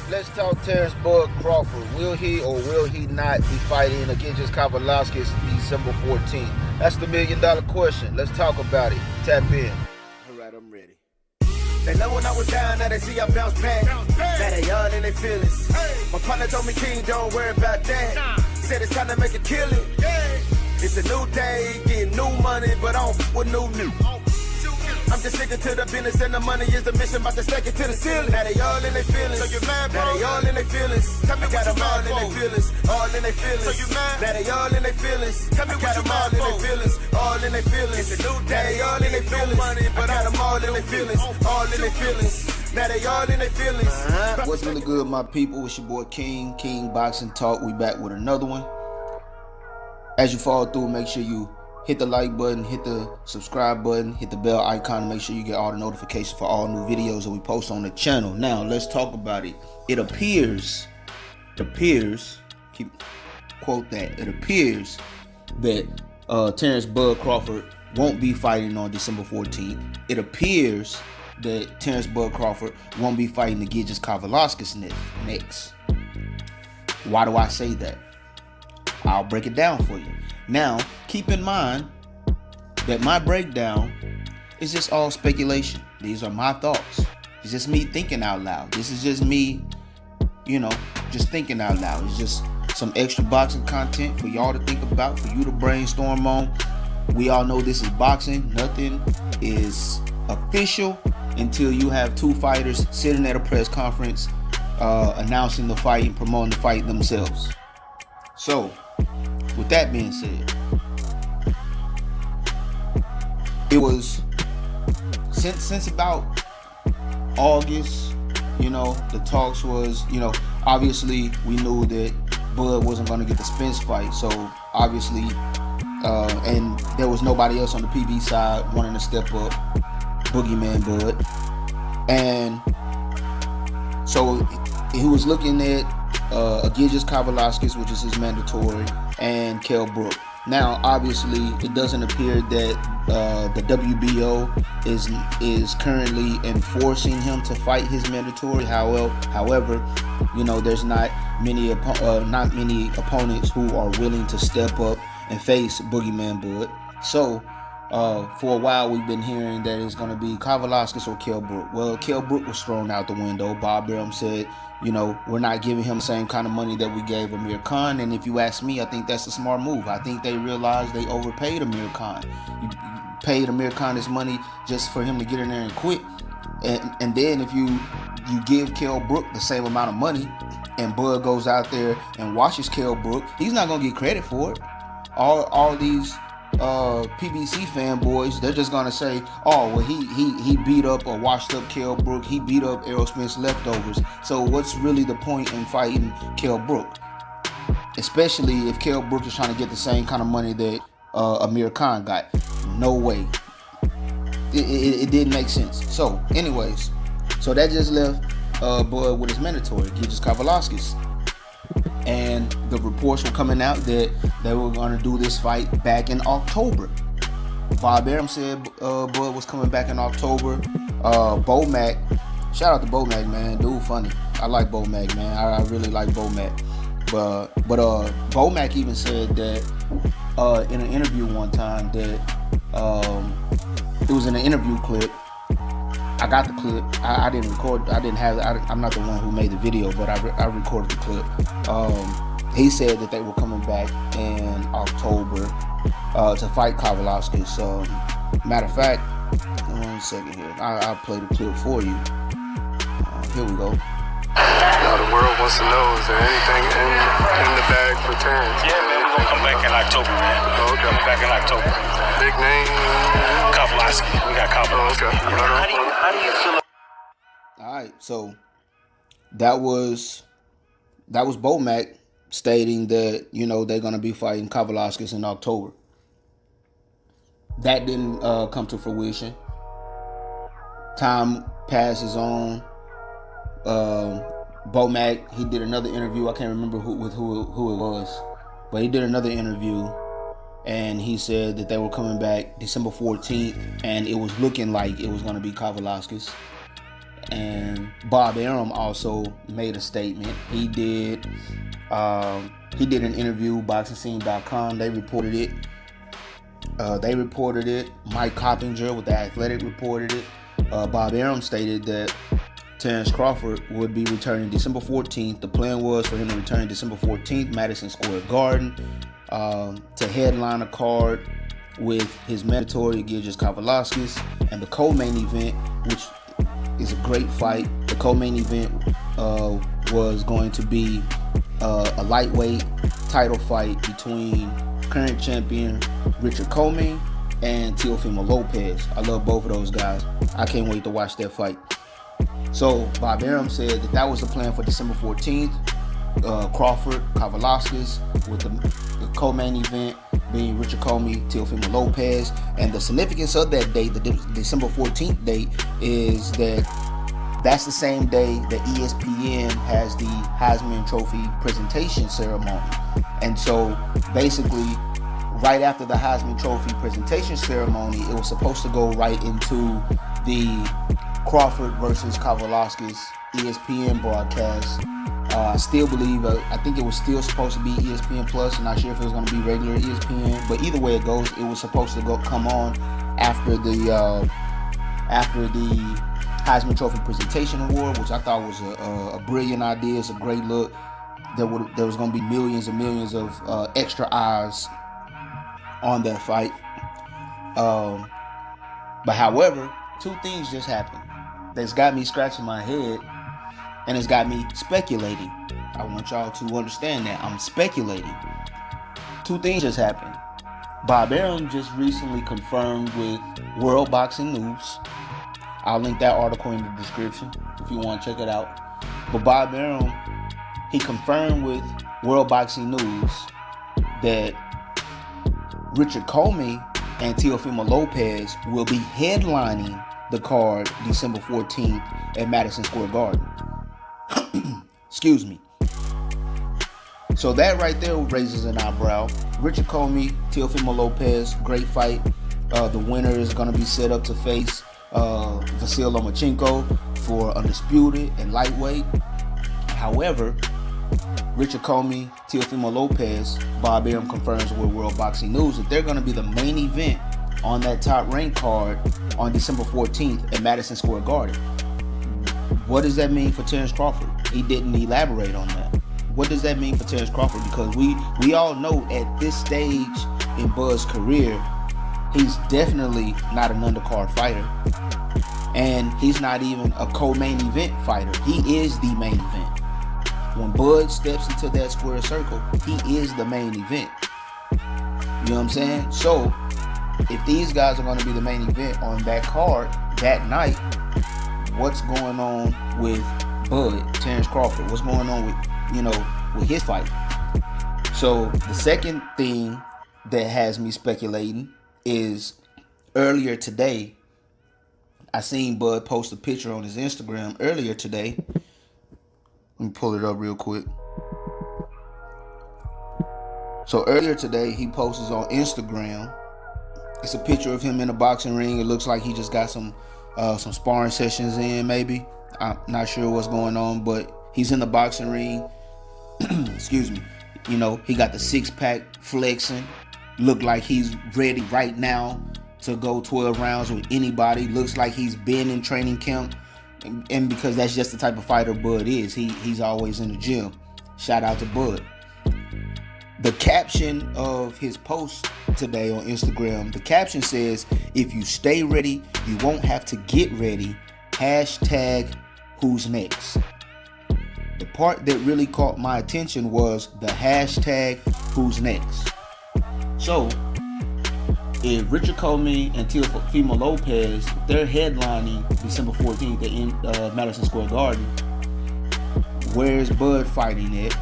Let's talk Terence Crawford. Will he or will he not be fighting against Commey-Lopez December 14th? That's the $1 million question. Let's talk about it. Tap in. All right, I'm ready. They love when I was down, now they see I bounce back. Now they young and they feelings. My partner told me, King, don't worry about that. Said it's time to make a killing. It's a new day, getting new money, but I don't with new. I'm just sticking to the business and the money is the mission, about to stack it to the ceiling. Now they all in their feelings. So you mad, bro? Now they all in their feelings. Tell me I got them all in their feelings. All in their feelings. So you mad? Now they all in their feelings. Tell me I got them all in their feelings. All in their feelings. It's a new day. They all in their feelings. Money, but I got them all in their feelings. All in their feelings. Now they all in their feelings. What's really good, my people? It's your boy King Boxing Talk. We back with another one. As you follow through, make sure you hit the like button, hit the subscribe button, hit the bell icon to make sure you get all the notifications for all new videos that we post on the channel. Now, let's talk about it. It appears, keep quote that, it appears that Terence Crawford won't be fighting on December 14th. It appears that Terence Crawford won't be fighting against Commey-Lopez next. Why do I say that? I'll break it down for you. Now, keep in mind that my breakdown is just all speculation. These are my thoughts. It's just me thinking out loud. This is just me, just thinking out loud. It's just some extra boxing content for y'all to think about, for you to brainstorm on. We all know this is boxing. Nothing is official until you have two fighters sitting at a press conference announcing the fight and promoting the fight themselves. So, with that being said, it was since about August, the talks was, obviously we knew that Bud wasn't going to get the Spence fight, so obviously, and there was nobody else on the PB side wanting to step up, Boogeyman Bud, and so he was looking at against Commey-Lopez, which is his mandatory, and Kell Brook. Now, obviously, it doesn't appear that the WBO is currently enforcing him to fight his mandatory. However, there's not many opponents who are willing to step up and face Boogeyman Bud. So, for a while, we've been hearing that it's going to be Commey-Lopez or Kell Brook. Well, Kell Brook was thrown out the window. Bob Arum said, we're not giving him the same kind of money that we gave Amir Khan. And if you ask me, I think that's a smart move. I think they realized they overpaid Amir Khan. You paid Amir Khan his money just for him to get in there and quit. And then if you give Kell Brook the same amount of money and Bud goes out there and watches Kell Brook, he's not going to get credit for it. All these PBC fanboys, they're just gonna say, oh well, he beat up or washed up Kell Brook, he beat up Errol Spence leftovers. So what's really the point in fighting Kell Brook, especially if Kell Brook is trying to get the same kind of money that Amir Khan got? No way. It didn't make sense. So anyways, so that just left Bud with his mandatory, just Commey-Lopez. And the reports were coming out that they were going to do this fight back in October. Bob Arum said Bud was coming back in October. Bo Mac, shout out to Bo Mac, man. Dude, funny. I like Bo Mac, man. I really like Bo Mac. But Bo Mac even said that in an interview one time that it was in an interview clip. I got the clip. I didn't record. I'm not the one who made the video, but I recorded the clip. He said that they were coming back in October to fight Commey-Lopez. Matter of fact, 1 second here. I'll play the clip for you. Here we go. The world wants to know, is there anything in the bag for Terence? Yeah, man, we're gonna come back in October, man. Oh, okay. Coming back in October. Big name? Commey-Lopez. We got Commey-Lopez. Okay. How do you feel? All right, so that was Bo Mac stating that they're gonna be fighting Commey-Lopez in October. That didn't come to fruition. Time passes on. Bo Mac, he did another interview. I can't remember who it was, but he did another interview, and he said that they were coming back December 14th, and it was looking like it was going to be Commey-Lopez. and Bob Arum also made a statement. He did an interview, BoxingScene.com. They reported it. Mike Coppinger with The Athletic reported it. Bob Arum stated that Terence Crawford would be returning December 14th. The plan was for him to return December 14th, Madison Square Garden, to headline a card with his mandatory Giorgis Kavalauskas, and the co-main event, which is a great fight. The co-main event was going to be a lightweight title fight between current champion Richard Commey and Teofimo Lopez. I love both of those guys. I can't wait to watch that fight. So Bob Arum said that was the plan for December 14th. Crawford, Kavalauskas, with the co-main event being Richard Commey, Teofimo Lopez. And the significance of that date, the December 14th date, is that's the same day that ESPN has the Heisman Trophy presentation ceremony. And so basically, right after the Heisman Trophy presentation ceremony, it was supposed to go right into the Crawford versus Kavalauskas ESPN broadcast. I still believe, I think it was still supposed to be ESPN Plus. I'm not sure if it was going to be regular ESPN, but either way it goes, it was supposed to come on after the Heisman Trophy presentation award, which I thought was a brilliant idea. It's a great look. There was going to be millions and millions of extra eyes on that fight. But however, two things just happened that's got me scratching my head, and it's got me speculating. I want y'all to understand that I'm speculating. Two things just happened. Bob Arum just recently confirmed with World Boxing News. I'll link that article in the description if you want to check it out. But Bob Arum, he confirmed with World Boxing News that Richard Commey and Teofimo Lopez will be headlining the card December 14th at Madison Square Garden. Excuse me. So that right there raises an eyebrow. Richard Commey, Teofimo Lopez, great fight. The winner is going to be set up to face Vasyl Lomachenko for undisputed and lightweight. However, Richard Commey, Teofimo Lopez, Bob Arum confirms with World Boxing News that they're going to be the main event on that top rank card on December 14th at Madison Square Garden. What does that mean for Terence Crawford? He didn't elaborate on that. What does that mean for Terence Crawford? Because we all know at this stage in Bud's career, he's definitely not an undercard fighter. And he's not even a co-main event fighter. He is the main event. When Bud steps into that square circle, he is the main event. You know what I'm saying? So, if these guys are going to be the main event on that card that night, what's going on with Bud, Terence Crawford? What's going on with his fight? So, the second thing that has me speculating is earlier today, I seen Bud post a picture on his Instagram earlier today. Let me pull it up real quick. So earlier today, he posts on Instagram. It's a picture of him in a boxing ring. It looks like he just got some sparring sessions in, maybe. I'm not sure what's going on, but he's in the boxing ring. Excuse me. You know, he got the six-pack flexing. Look like he's ready right now to go 12 rounds with anybody. Looks like he's been in training camp. And because that's just the type of fighter Bud is. He's always in the gym. Shout out to Bud. The caption of his post today on Instagram, the caption says, "If you stay ready, you won't have to get ready. #who's next?" The part that really caught my attention was the #who's next. So, if Richard Commey and Teofimo Lopez, they're headlining December 14th at Madison Square Garden, where is Bud fighting at?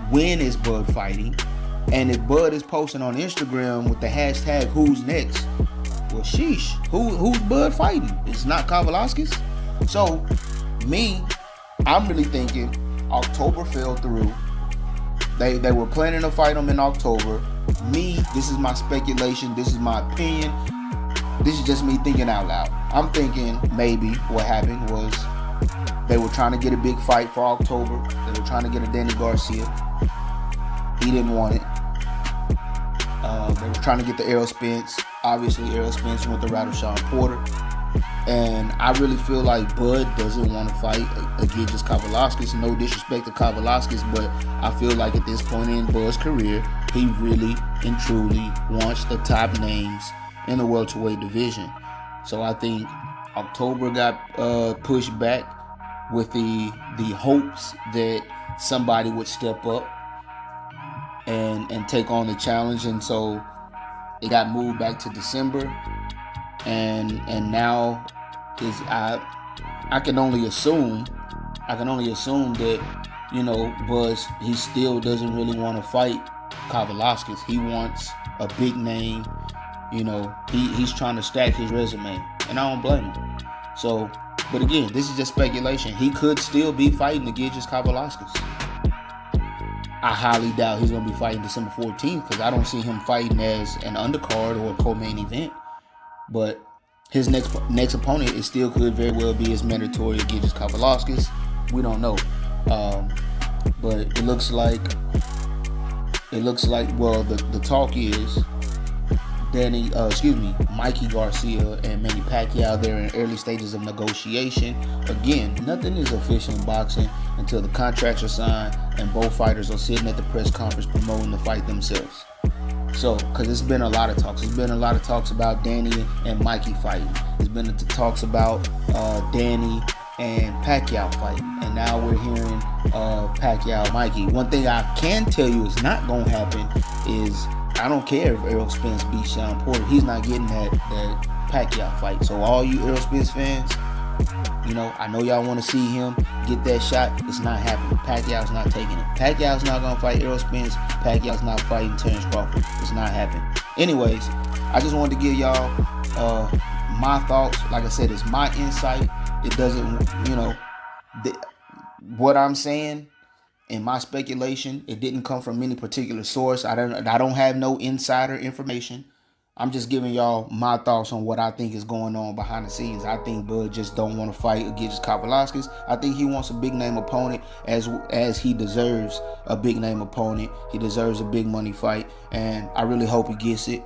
When is Bud fighting? And if Bud is posting on Instagram with the #who's next, well, sheesh, who's Bud fighting? It's not Kavalauskas. So, I'm really thinking October fell through. They were planning to fight him in October. This is my speculation. This is my opinion. This is just me thinking out loud. I'm thinking maybe what happened was They were trying to get a big fight for October. They were trying to get a Danny Garcia. He didn't want it. They were trying to get the Errol Spence. Obviously, Errol Spence went the route of Sean Porter. And I really feel like Bud doesn't want to fight against Kavaliauskas. No disrespect to Kavaliauskas, but I feel like at this point in Bud's career, he really and truly wants the top names in the welterweight division. So I think October got pushed back with the hopes that somebody would step up and take on the challenge, and so it got moved back to December, and now I can only assume that, you know, Buzz, he still doesn't really want to fight Kavaliauskas. He wants a big name, you know. He's trying to stack his resume, and I don't blame him. So, but again, this is just speculation. He could still be fighting against Kavaliauskas. I highly doubt he's going to be fighting December 14th because I don't see him fighting as an undercard or a co-main event. But his next opponent, it still could very well be his mandatory against Kavaliauskas. We don't know. But it looks like well, the talk is Mikey Garcia and Manny Pacquiao, they're in early stages of negotiation. Again, nothing is official in boxing until the contracts are signed and both fighters are sitting at the press conference promoting the fight themselves. So, because it's been a lot of talks. There's been a lot of talks about Danny and Mikey fighting. There's been talks about Danny and Pacquiao fighting. And now we're hearing Pacquiao, Mikey. One thing I can tell you is not going to happen is, I don't care if Errol Spence beats Sean Porter. He's not getting that Pacquiao fight. So all you Errol Spence fans, you know, I know y'all want to see him get that shot. It's not happening. Pacquiao's not taking it. Pacquiao's not going to fight Errol Spence. Pacquiao's not fighting Terence Crawford. It's not happening. Anyways, I just wanted to give y'all my thoughts. Like I said, it's my insight. It doesn't, you know, what I'm saying and my speculation, it didn't come from any particular source. I don't have no insider information. I'm just giving y'all my thoughts on what I think is going on behind the scenes. I think Bud just don't want to fight against Kavaliauskas. I think he wants a big name opponent as he deserves a big name opponent. He deserves a big money fight, and I really hope he gets it.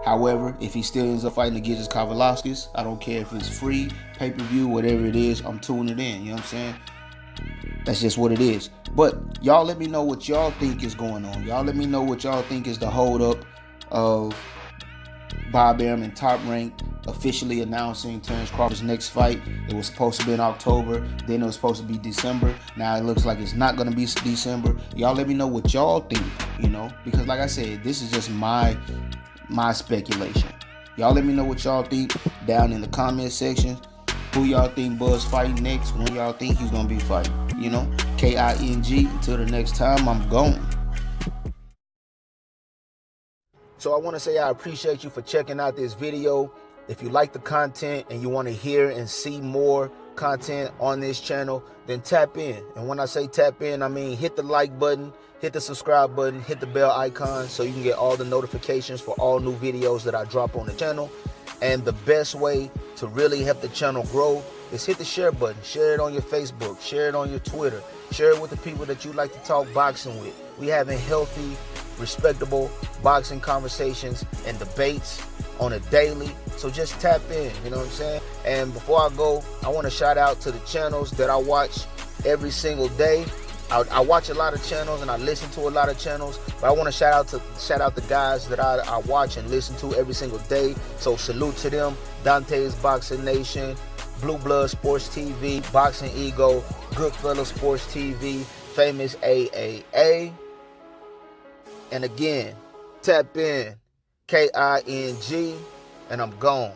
However, if he still ends up fighting against Kavaliauskas, I don't care if it's free, pay-per-view, whatever it is, I'm tuning in. You know what I'm saying? That's just what it is. But y'all let me know what y'all think is going on. Y'all let me know what y'all think is the hold-up of Bob Arum and Top Rank officially announcing Terence Crawford's next fight. It was supposed to be in October, then it was supposed to be December. Now it looks like it's not going to be December. Y'all let me know what y'all think, you know, because like I said, this is just my speculation. Y'all let me know what y'all think down in the comment section. Who y'all think Bud's fighting next? When y'all think he's going to be fighting? You know, KING. Until the next time, I'm gone. So I want to say I appreciate you for checking out this video. If you like the content and you want to hear and see more content on this channel, then tap in. And when I say tap in, I mean hit the like button, hit the subscribe button, hit the bell icon so you can get all the notifications for all new videos that I drop on the channel. And the best way to really help the channel grow is hit the share button. Share it on your Facebook, share it on your Twitter, share it with the people that you like to talk boxing with. We having healthy, respectable boxing conversations and debates on a daily. So just tap in, you know what I'm saying? And before I go, I want to shout out to the channels that I watch every single day. I watch a lot of channels and I listen to a lot of channels, but I want to shout out the guys that I watch and listen to every single day. So salute to them: Dante's Boxing Nation, Blue Blood Sports TV, Boxing Ego, Goodfellas Sports TV, Famous AAA. And again, tap in, KING, and I'm gone.